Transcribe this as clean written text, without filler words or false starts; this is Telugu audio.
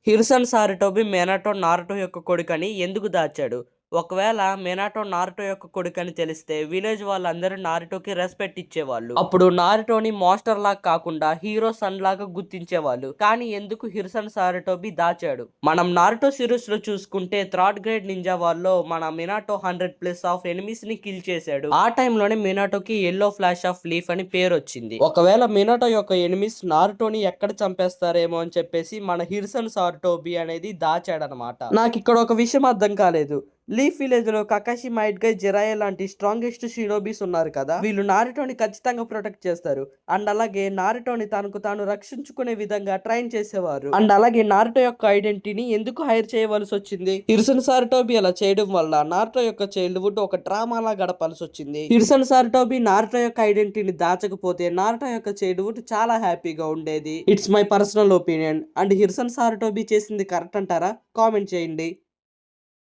హిరుసన్ సారుటోబి మినాటో నారుటో యొక్క కొడుకని ఎందుకు దాచాడు? ఒకవేళ మినాటో నారుటో యొక్క కొడుకని తెలిస్తే విలేజ్ వాళ్ళందరూ నారుటోకి రెస్పెక్ట్ ఇచ్చేవాళ్ళు. అప్పుడు నారుటోని మాస్టర్ లాగా కాకుండా హీరో సన్ లాగా గుర్తించేవాళ్ళు. కానీ ఎందుకు హిరుసన్ సారుటోబి దాచాడు? మనం నారుటో సిరీస్ లో చూసుకుంటే థర్డ్ గ్రేడ్ నింజా వాళ్ళలో మన మినాటో 100+ ఆఫ్ ఎనిమీస్ ని కిల్ చేశాడు. ఆ టైంలోనే మినాటోకి ఎల్లో ఫ్లాష్ ఆఫ్ లీఫ్ అని పేరు వచ్చింది. ఒకవేళ మినాటో యొక్క ఎనిమీస్ నారుటోని ఎక్కడ చంపేస్తారేమో అని చెప్పేసి మన హిరుసన్ సారుటోబి అనేది దాచాడనమాట. నాకు ఇక్కడ ఒక విషయం అర్థం కాలేదు. లీఫ్ విలేజ్ లో కకాషి, మైట్ గై, జిరాయా లాంటి స్ట్రాంగెస్ట్ షినోబీస్ ఉన్నారు కదా, వీళ్ళు నారుటోని ఖచ్చితంగా ప్రొటెక్ట్ చేస్తారు. అండ్ అలాగే నారుటోని తనకు తాను రక్షించుకునే విధంగా ట్రైన్ చేసేవారు. అండ్ అలాగే నారుటో యొక్క ఐడెంటిటీని ఎందుకు హైర్ చేయవలసి వచ్చింది? హిరుసన్ సారుటోబి అలా చేయడం వల్ల నారుటో యొక్క చైల్డ్హుడ్ ఒక డ్రామాలా గడపాల్సి వచ్చింది. హిరుసన్ సారుటోబి నారుటో యొక్క ఐడెంటిటీని దాచకపోతే నారుటో యొక్క చైల్డ్హుడ్ చాలా హ్యాపీగా ఉండేది. It's my personal opinion. And Hiruzen Sarutobi చేసింది కరెక్ట్ అంటారా? కామెంట్ చేయండి.